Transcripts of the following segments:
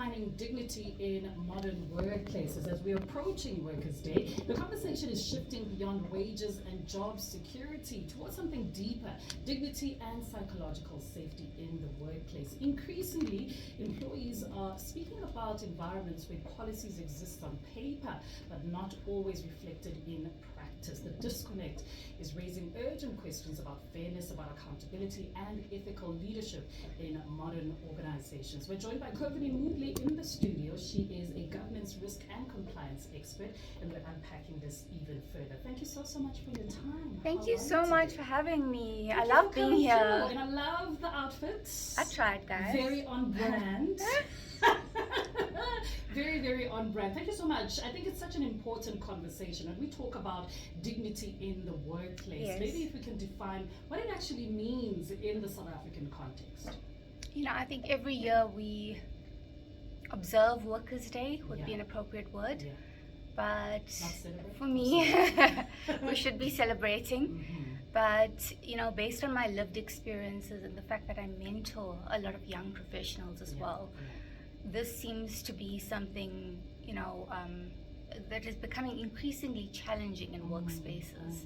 redefining dignity in modern workplaces. As we're approaching Workers' Day, the conversation is shifting beyond wages and job security towards something deeper: dignity and psychological safety in the workplace. Increasingly, employees are speaking about environments where policies exist on paper but not always reflected in practice. The disconnect is raising urgent questions about fairness, about accountability, and ethical leadership in modern organizations. We're joined by Kovini Moodley in the studio. She is a governance, risk, and compliance expert, and we're unpacking this even further. Thank you so much for your time. Thank you so much for having me. I love being here. And I love the outfits. I tried, guys. Very on brand. Very, very on brand. Thank you so much. I think it's such an important conversation. When we talk about dignity in the workplace, Yes. maybe if we can define what it actually means in the South African context. You know, I think every year we observe Workers' Day would be Yeah. an appropriate word, Yeah. but Not celebrate, for or me, celebrate? we should be celebrating. Mhm. But, you know, based on my lived experiences and the fact that I mentor a lot of young professionals as Yeah, well, yeah. this seems to be something, you know, that is becoming increasingly challenging in workspaces.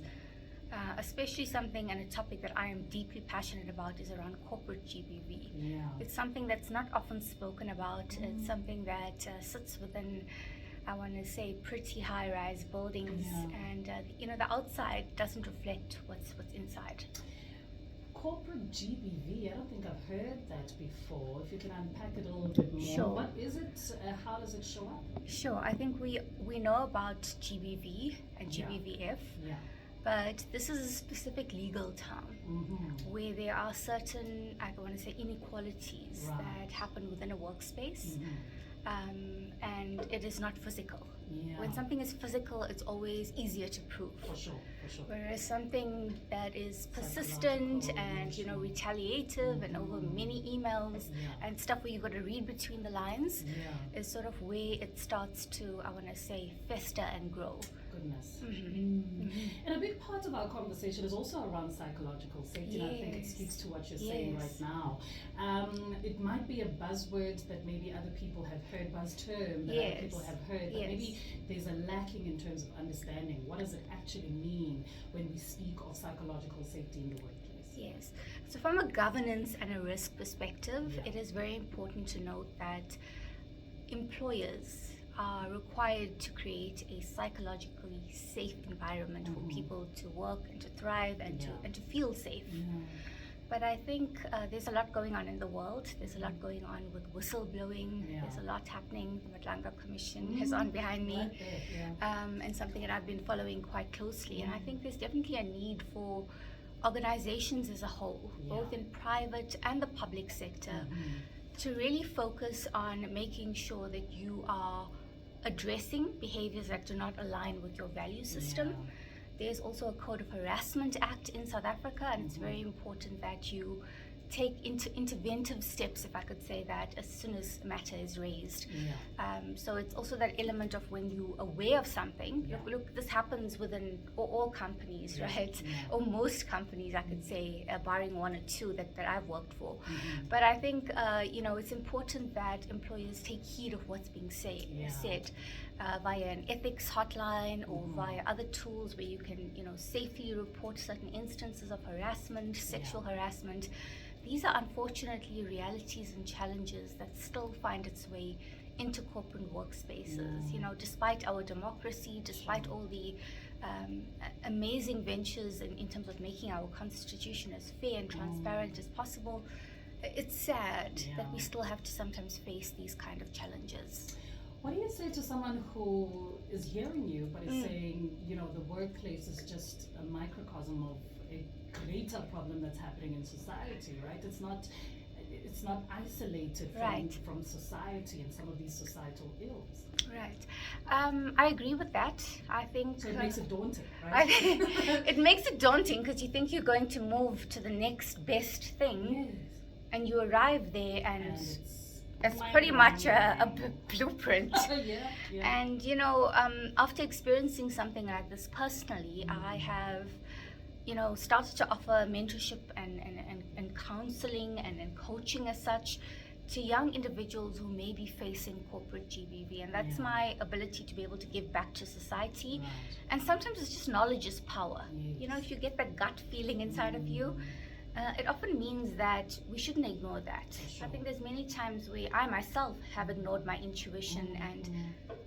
Especially something and a topic that I am deeply passionate about is around corporate GBV. Yeah. It's something that's not often spoken about. It's something that sits within, I want to say, pretty high-rise buildings, Yeah. and you know, the outside doesn't reflect what's inside. Corporate GBV, I don't think I've heard that before. If you can unpack it a little bit more. Sure. What is it? How does it show up? Sure, I think we know about GBV and Yeah. GBVF, Yeah. but this is a specific legal term Mm-hmm. where there are certain, I want to say, inequalities Right. that happen within a workspace, Mm-hmm. and it is not physical. Yeah. When something is physical, it's always easier to prove. For sure, for sure. Whereas something that is persistent Psychological, and, you know, emotional. retaliative and over many emails Yeah. and stuff where you've got to read between the lines Yeah. is sort of where it starts to, I want to say, fester and grow. Goodness. Mhm. And a big part of our conversation is also around psychological safety, and I think it Yes. speaks to what you're saying Yes. right now. It might be a buzzword that maybe other people have heard, buzz term that other Yes. people have heard, but Yes. maybe there's a lacking in terms of understanding what does it actually mean when we speak of psychological safety in the workplace. Yes. So from a governance and a risk perspective, Yeah. it is very important to note that employers are required to create a psychologically safe environment for people to work and to thrive and Yeah. to feel safe. But I think there's a lot going on in the world. There's a lot going on with whistleblowing. Yeah. There's a lot happening. The Madlanga Commission is on behind me. Right there, yeah. And something that I've been following quite closely. And I think there's definitely a need for organizations as a whole, both Yeah. in private and the public sector, to really focus on making sure that you are addressing behaviors that do not align with your value system. Yeah. There's also a Code of Harassment Act in South Africa, and it's very important that you take interventive steps, if I could say that, as soon as a matter is raised. Yeah. So it's also that element of when you're aware of something. Yeah. Look, this happens within all companies, Yeah. right? Yeah. Or most companies, I could say, barring one or two that I've worked for. Mhm. But I think, you know, it's important that employers take heed of what's being Yeah. said via an ethics hotline or Mhm. via other tools where you can, you know, safely report certain instances of harassment, sexual harassment. These are unfortunately realities and challenges that still find its way into corporate workspaces. You know, despite our democracy, despite all the amazing ventures in terms of making our constitution as fair and transparent as possible, it's sad that we Yeah. still have to sometimes face these kind of challenges. What do you say to someone who is hearing you but is saying, you know, the workplace is just a microcosm of a greater problem that's happening in society, right? It's not isolated Right. from society and some of these societal ills. Right. I agree with that. I think So it makes it daunting, I right? think it makes it daunting because you think you're going to move to the next best thing, Yes. and you arrive there and And it's pretty much a mind-blowing. blueprint. Yeah, yeah. And you know, after experiencing something like this personally, I have, you know, started to offer mentorship and counseling and coaching as such to young individuals who may be facing corporate GBV, and that's Yeah. my ability to be able to give back to society. Right. And sometimes it's just knowledge is power. You know, Yes. if you get that gut feeling inside of you, it often means that we shouldn't ignore that. For sure. I think there's many times where I myself have ignored my intuition and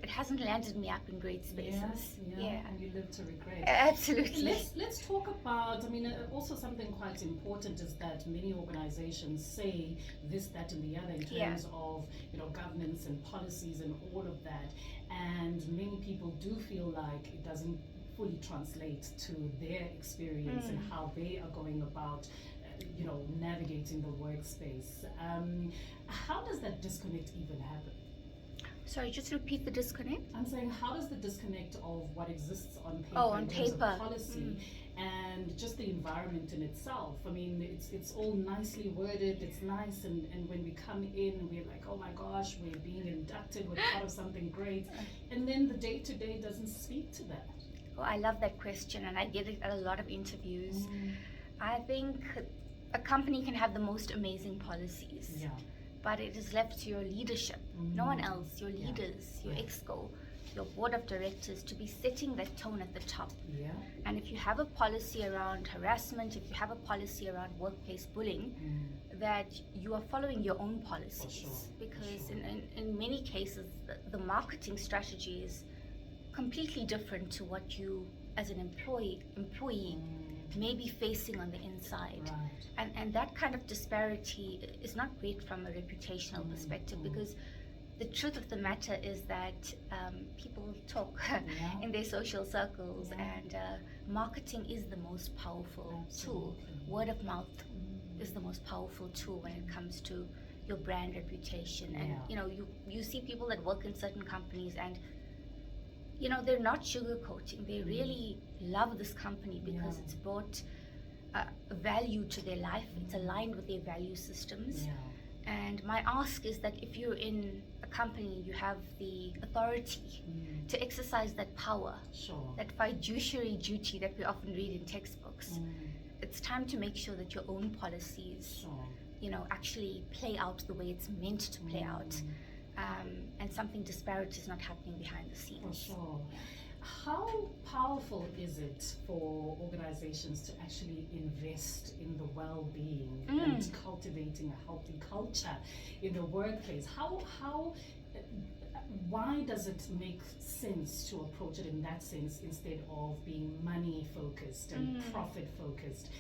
it hasn't landed me up in great spaces. Yeah. And you live to regret. Absolutely. Let's talk about, I mean, also something quite important is that many organizations say this, that, and the other in Yeah. terms of, you know, governance and policies and all of that. And many people do feel like it doesn't fully translate to their experience and how they are going about, you know, navigating the workspace. How does that disconnect even happen? Sorry, just repeat the disconnect. I'm saying, how does the disconnect of what exists on paper Oh, on in terms paper. of policy and just the environment in itself? I mean, it's all nicely worded, it's nice, and when we come in, we're like, oh my gosh, we're being inducted, we're part of something great, and then the day-to-day doesn't speak to that. Oh, I love that question, and I get it at a lot of interviews. I think a company can have the most amazing policies, Yeah. but it is left to your leadership, no one else, your Yeah. leaders, your Yeah. exco, your board of directors, to be setting that tone at the top. Yeah. And if you have a policy around harassment, if you have a policy around workplace bullying, that you are following your own policies. sure, for Because sure. in many cases, the marketing strategy is completely different to what you as an employee may be facing on the inside. Right. And that kind of disparity is not great from a reputational perspective, because the truth of the matter is that people talk Yeah. in their social circles, Yeah. and marketing is the most powerful tool. Absolutely. Word of mouth is the most powerful tool when it comes to your brand reputation. And Yeah. you know, you see people that work in certain companies, and you know, they're not sugarcoating. They really love this company because Yeah. it's brought value to their life. It's aligned with their value systems. Yeah. And my ask is that if you're in a company, you have the authority to exercise that power, Sure. that fiduciary duty that we often read in textbooks. It's time to make sure that your own policies, Sure. you know, actually play out the way it's meant to play out. And something disparate is not happening behind the For scenes. sure. How powerful is it for organizations to actually invest in the well-being and cultivating a healthy culture in the workplace? Why does it make sense to approach it in that sense instead of being money focused and profit focused?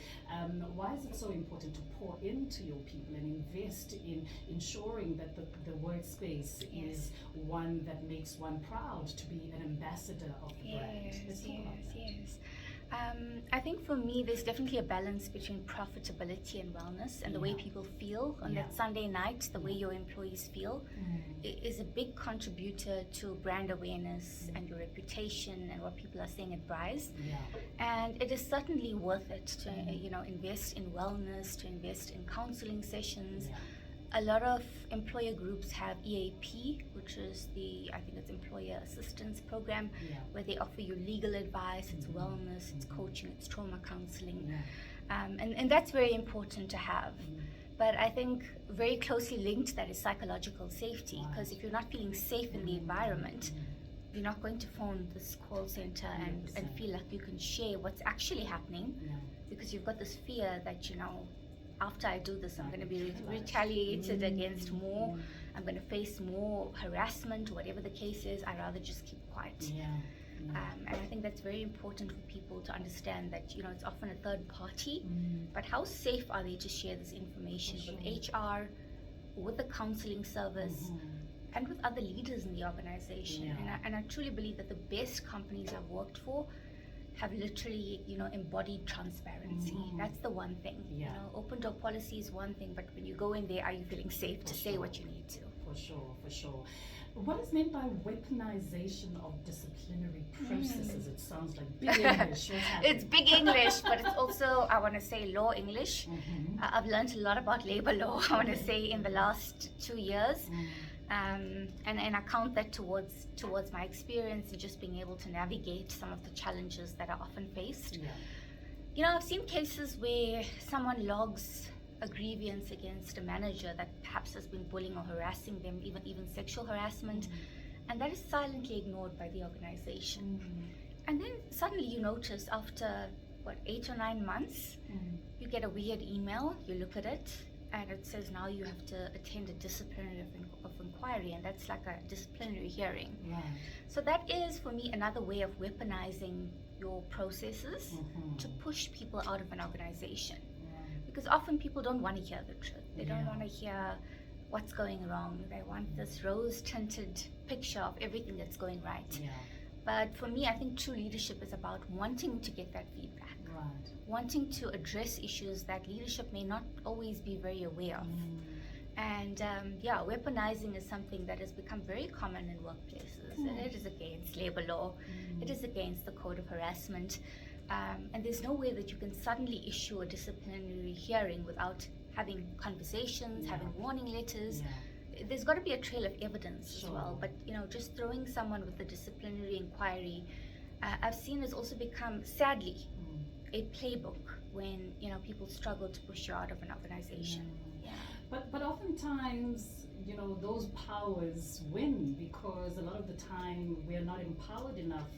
Why is it so important to pour into your people and invest in ensuring that the workspace is one that makes one proud to be an ambassador of the brand? Let's talk about that. Yes. I think for me, there's definitely a balance between profitability and wellness, and the way Yeah. people feel on Yeah. that Sunday night, the way your employees feel, is a big contributor to brand awareness and your reputation and what people are saying at Bryce. Yeah. And it is certainly worth it to you know, invest in wellness, to invest in counseling sessions. Yeah. A lot of employer groups have EAP, which is I think it's Employer Assistance Program, Yeah. where they offer you legal advice, it's wellness, it's coaching, it's trauma counseling. Yeah. And that's very important to have. But I think very closely linked to that is psychological safety, because if you're not feeling safe in the environment, you're not going to phone this call center and 100%. feel like you can share what's actually happening, Yeah. because you've got this fear that, you know, after I do this, I'm going to be Right. retaliated against more. I'm going to face more harassment, whatever the case is. I'd rather just keep quiet. Yeah. And I think that's very important for people to understand that, you know, it's often a third party, but how safe are they to share this information For with HR, with the counseling service, and with other leaders in the organization? Yeah. And I truly believe that the best companies I've worked for have literally, you know, embodied transparency. That's the one thing. Yeah. You know, open door policy is one thing, but when you go in there, are you feeling safe to say what you need to? For sure, for sure. What is meant by weaponization of disciplinary processes? It sounds like big English. What's happening? It's big English, but it's also, I want to say, law English. I've learned a lot about labor law, I want to say, in the last 2 years. And I count that towards my experience and just being able to navigate some of the challenges that are often faced. Yeah. You know, I've seen cases where someone logs a grievance against a manager that perhaps has been bullying or harassing them, even sexual harassment, and that is silently ignored by the organization. And then suddenly you notice after 8 or 9 months, you get a weird email, you look at it, and it says now you have to attend a disciplinary of inquiry, and that's like a disciplinary hearing. Right. So that is, for me, another way of weaponizing your processes to push people out of an organization. Because often people don't want to hear the truth. They don't want to hear what's going wrong. They want this rose-tinted picture of everything that's going right. Yeah. But for me, I think true leadership is about wanting to get that feedback, Right. wanting to address issues that leadership may not always be very aware of. And weaponizing is something that has become very common in workplaces. And it is against labor law. It is against the code of harassment. And there's no way that you can suddenly issue a disciplinary hearing without having conversations, having warning letters. There's got to be a trail of evidence as well. But just throwing someone with a disciplinary inquiry, I've seen has also become, sadly, a playbook when people struggle to push you out of an organization. But oftentimes, those powers win because a lot of the time we are not empowered enough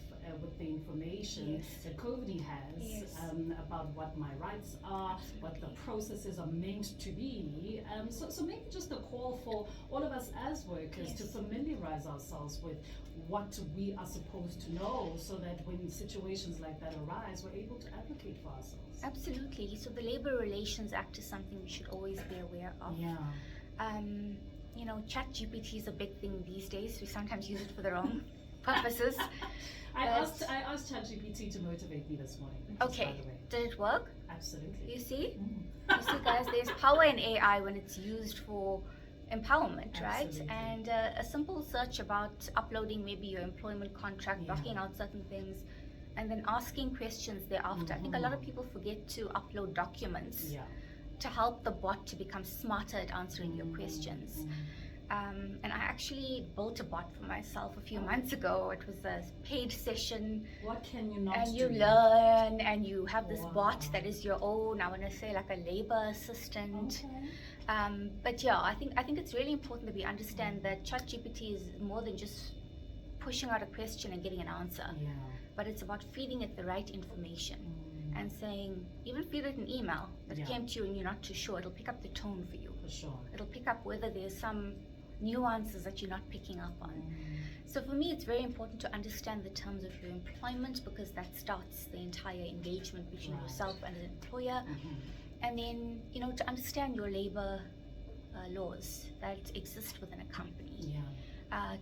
with the information that COVID has about what my rights are, what the processes are meant to be. So maybe just a call for all of us as workers to familiarize ourselves with what we are supposed to know so that when situations like that arise, we're able to advocate for ourselves. Absolutely. So the Labor Relations Act is something we should always be aware of. ChatGPT is a big thing these days. We sometimes use it for the wrong purposes. I asked ChatGPT to motivate me this morning. Okay, did it work? Absolutely. You see? You see, guys, there's power in AI when it's used for empowerment, right? And a simple search about uploading maybe your employment contract, blocking out certain things, and then asking questions thereafter. I think a lot of people forget to upload documents to help the bot to become smarter at answering your questions. And I actually built a bot for myself a few months ago. It was a paid session. What can you not and do? You learn, and you have this bot that is your own, I want to say like a labor assistant. But I think it's really important that we understand that ChatGPT is more than just pushing out a question and getting an answer. But it's about feeding it the right information and saying, even feed it an email that came to you and you're not too sure, it'll pick up the tone for you. For sure. It'll pick up whether there's some nuances that you're not picking up on. So for me, it's very important to understand the terms of your employment because that starts the entire engagement between yourself and an employer. And then, to understand your labor laws that exist within a company.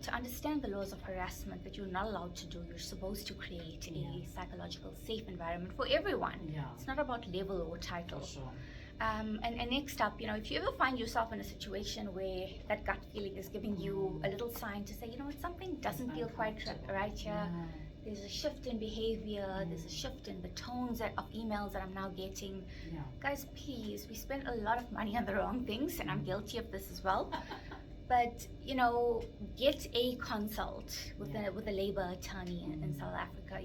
To understand the laws of harassment that you're not allowed to do. You're supposed to create a psychological safe environment for everyone. It's not about level or title. For sure. And next up, if you ever find yourself in a situation where that gut feeling is giving you a little sign to say, something doesn't feel quite right here. There's a shift in behavior, there's a shift in the tones of emails that I'm now getting. Guys, please, we spend a lot of money on the wrong things, and I'm guilty of this as well. But, get a consult with a labor attorney in South Africa.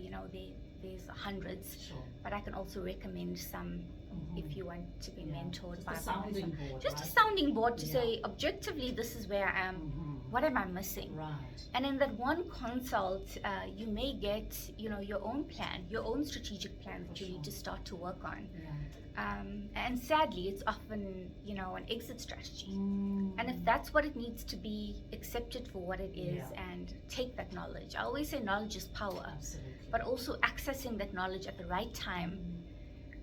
There's hundreds, but I can also recommend some if you want to be mentored by sounding board. Just a sounding board to say, objectively, this is where I am. What am I missing? And in that one consult, you may get, your own plan, your own strategic plan that you need to start to work on. And sadly, it's often, an exit strategy. And if that's what it needs to be, accept it for what it is and take that knowledge. I always say knowledge is power. Absolutely. But also accessing that knowledge at the right time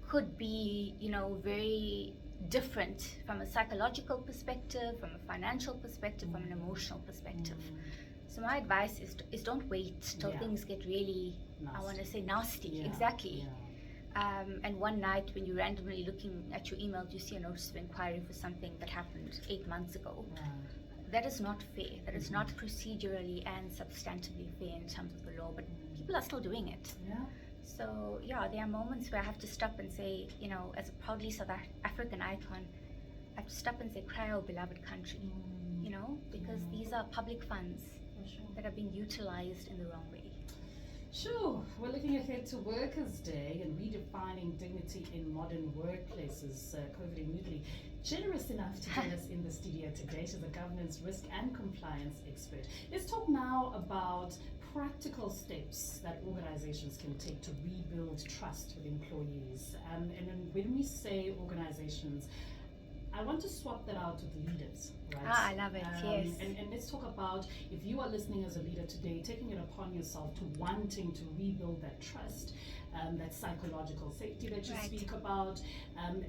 could be, very different from a psychological perspective, from a financial perspective, from an emotional perspective. So my advice is don't wait till things get really, nasty. I want to say nasty. Exactly. And one night when you're randomly looking at your email, you see a notice of inquiry for something that happened 8 months ago. That is not fair. That is not procedurally and substantively fair in terms of the law, but people are still doing it. So there are moments where I have to stop and say, as a proudly South African icon, I have to stop and say, cry, oh beloved country, because these are public funds that are being utilized in the wrong way. Sure. We're looking ahead to Workers' Day and redefining dignity in modern workplaces. COVID immediately generous enough to join us in the studio today. She's a governance, risk and compliance expert. Let's talk now about practical steps that organizations can take to rebuild trust with employees. And then when we say organizations, I want to swap that out with leaders, right? I love it, yes. And let's talk about, if you are listening as a leader today, taking it upon yourself to wanting to rebuild that trust, that psychological safety that you speak about,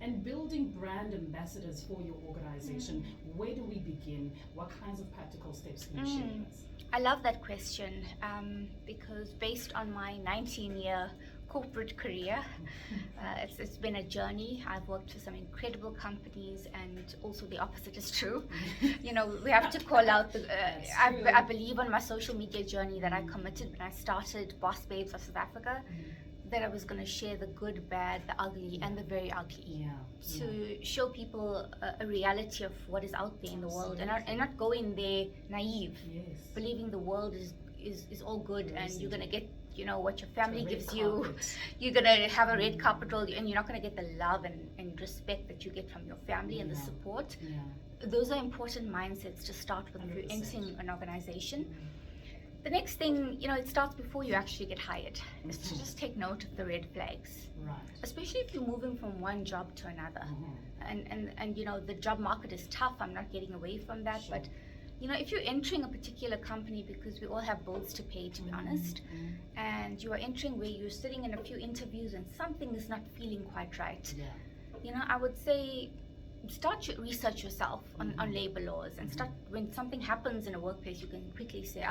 and building brand ambassadors for your organization. Where do we begin? What kinds of practical steps can you share with us? I love that question because based on my 19-year corporate career, it's been a journey. I've worked for some incredible companies, and also the opposite is true. You know, we have to call out the I believe on my social media journey that I committed when I started Boss Babes of South Africa, that I was going to share the good, bad, the ugly, and the very ugly, to show people a reality of what is out there in the world, and not go in there naive, believing the world is all good and you're going to get, you know, what your family gives you. You're going to have a red carpet roll, and you're not going to get the love and respect that you get from your family and the support. Those are important mindsets to start with if you're entering an organization. The next thing, you know, it starts before you actually get hired, is to just take note of the red flags. Especially if you're moving from one job to another. And you know, the job market is tough, I'm not getting away from that, but you know, if you're entering a particular company, because we all have bills to pay, to be honest, and you are entering where you're sitting in a few interviews and something is not feeling quite right, you know, I would say start to research yourself on labor laws, and start, when something happens in a workplace, you can quickly say,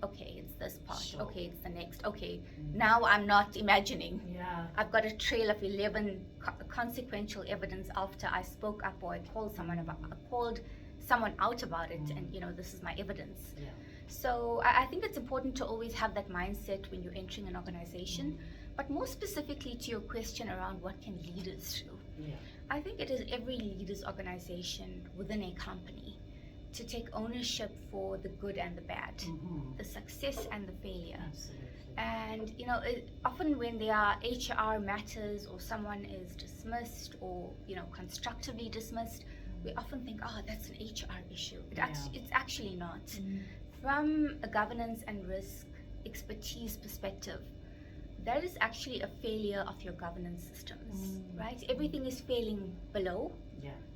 okay, it's this part, okay, it's the next, okay, now I'm not imagining. I've got a trail of 11 consequential evidence after I spoke up or I called someone out about it, and you know, this is my evidence. So I think it's important to always have that mindset when you're entering an organization. But more specifically to your question around what can leaders do, I think it is every leader's organization within a company to take ownership for the good and the bad, the success and the failure. And you know, often when there are HR matters or someone is dismissed or, you know, constructively dismissed, we often think, that's an HR issue. It's actually not. From a governance and risk expertise perspective, that is actually a failure of your governance systems, right? Everything is failing below,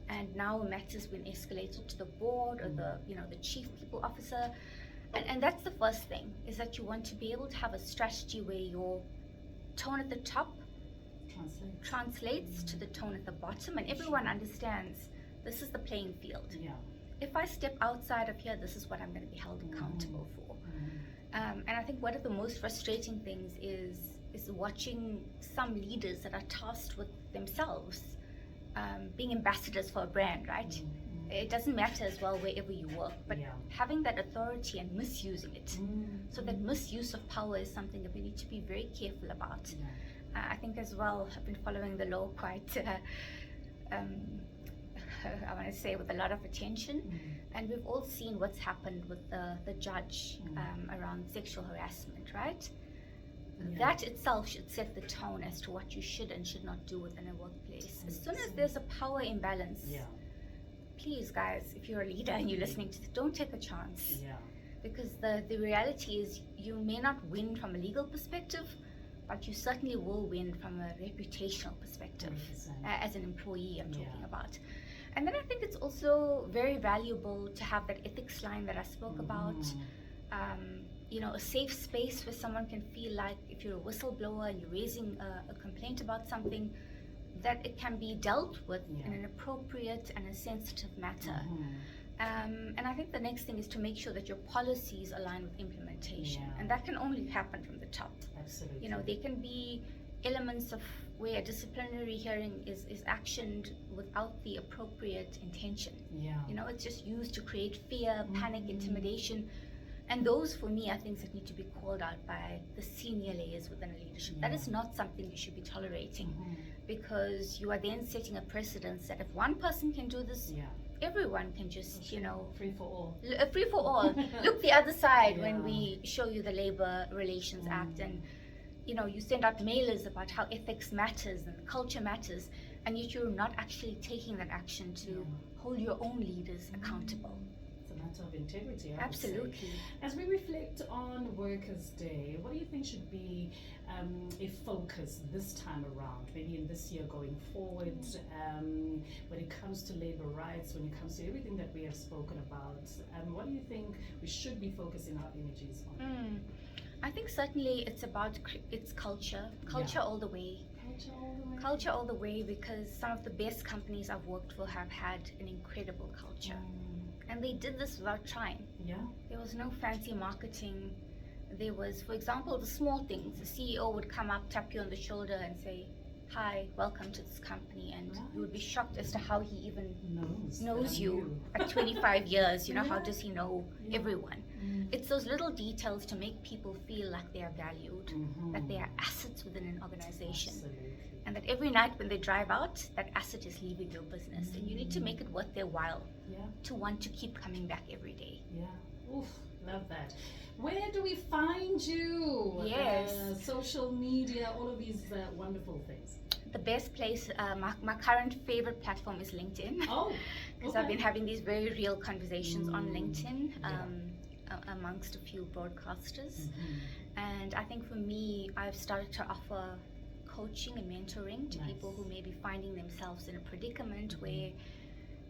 and now matters been escalated to the board or the, you know, the chief people officer, and that's the first thing, is that you want to be able to have a strategy where your tone at the top translates to the tone at the bottom, and everyone understands this is the playing field. If I step outside of here, this is what I'm going to be held accountable for. And I think one of the most frustrating things is watching some leaders that are tasked with themselves being ambassadors for a brand, right? It doesn't matter as well wherever you work, but having that authority and misusing it. So that misuse of power is something that we need to be very careful about. I think as well, I've been following the law quite I want to say with a lot of attention, and we've all seen what's happened with the judge around sexual harassment, right? That itself should set the tone as to what you should and should not do within a workplace. As soon as there's a power imbalance, please guys, if you're a leader and you're listening to this, don't take a chance. Because the reality is, you may not win from a legal perspective, but you certainly will win from a reputational perspective as an employee, I'm talking about. And then I think it's also very valuable to have that ethics line that I spoke about. You know, a safe space where someone can feel like if you're a whistleblower and you're raising a complaint about something, that it can be dealt with in an appropriate and a sensitive matter. And I think the next thing is to make sure that your policies align with implementation. And that can only happen from the top. You know, there can be elements of where a disciplinary hearing is actioned without the appropriate intention. You know, it's just used to create fear, panic, intimidation. And those, for me, are things that need to be called out by the senior layers within a leadership. That is not something you should be tolerating, because you are then setting a precedence that if one person can do this, everyone can just, you know, free for all. Free for all. Look the other side when we show you the Labor Relations Act, and you know, you send out mailers about how ethics matters and culture matters, and yet you're not actually taking that action to hold your own leaders accountable. It's a matter of integrity, I would say. Absolutely. As we reflect on Workers' Day, what do you think should be a focus this time around, maybe in this year going forward, when it comes to labor rights, when it comes to everything that we have spoken about? What do you think we should be focusing our energies on? I think certainly it's about it's culture all the way. Culture all the way. Culture all the way, because some of the best companies I've worked for have had an incredible culture. And they did this without trying. Yeah. There was no fancy marketing. There was, for example, the small things. The CEO would come up, tap you on the shoulder and say, "Hi, welcome to this company." And you would be shocked as to how he even knows you at 25 years. You know, how does he know everyone? It's those little details to make people feel like they are valued, that they are assets within an organization. Absolutely. And that every night when they drive out, that asset is leaving your business. And you need to make it worth their while to want to keep coming back every day. Yeah. Oof, love that. Where do we find you? Yes. Social media, all of these wonderful things. The best place, my current favorite platform is LinkedIn. Oh, Because I've been having these very real conversations on LinkedIn amongst a few broadcasters. And I think for me, I've started to offer coaching and mentoring to people who may be finding themselves in a predicament where,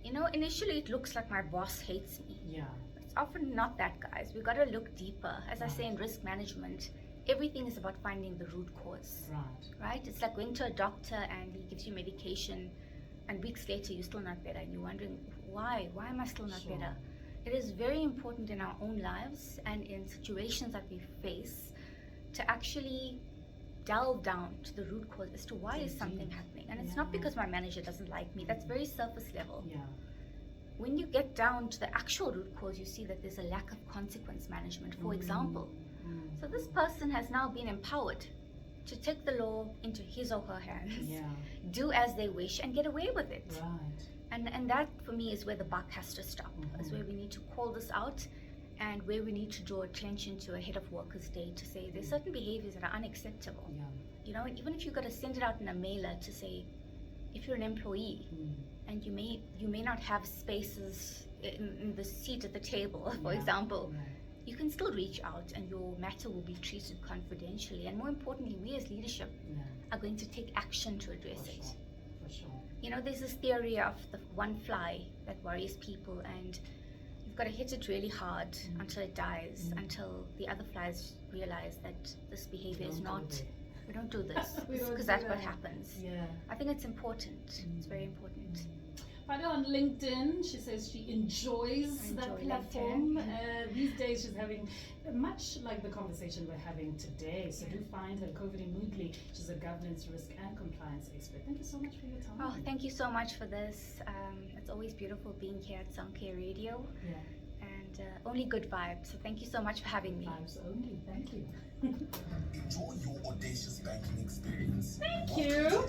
you know, initially it looks like my boss hates me. Yeah. It's often not that, guys. We've got to look deeper. As I say in risk management, everything is about finding the root cause. Right? It's like going to a doctor and he gives you medication and weeks later you're still not better and you're wondering, why am I still not better? It is very important in our own lives and in situations that we face to actually delve down to the root cause as to why is something happening. And it's not because my manager doesn't like me. That's very surface level. Yeah. When you get down to the actual root cause, you see that there's a lack of consequence management, for example. So this person has now been empowered to take the law into his or her hands, do as they wish, and get away with it. Right. And that, for me, is where the buck has to stop. Is where we need to call this out, and where we need to draw attention to ahead of Workers' Day to say there's certain behaviors that are unacceptable. Yeah. You know, and even if you've got to send it out in a mailer to say, if you're an employee and you may not have spaces in the seat at the table, for example, you can still reach out and your matter will be treated confidentially. And more importantly, we as leadership are going to take action to address it. For sure. You know, there's this theory of the one fly that worries people, and you've got to hit it really hard until it dies, until the other flies realize that this behavior is not, we don't do this, because that's what happens. Yeah. I think it's important. It's very important. Find her on LinkedIn. She says she enjoys that platform. These days she's having much like the conversation we're having today. So do find her, Kovini Moodley. She's a governance, risk and compliance expert. Thank you so much for your time. Oh, thank you so much for this. It's always beautiful being here at Soundcare Radio. Yeah. And only good vibes. So thank you so much for having me. Vibes only. Thank you. Enjoy your audacious banking experience. Thank you.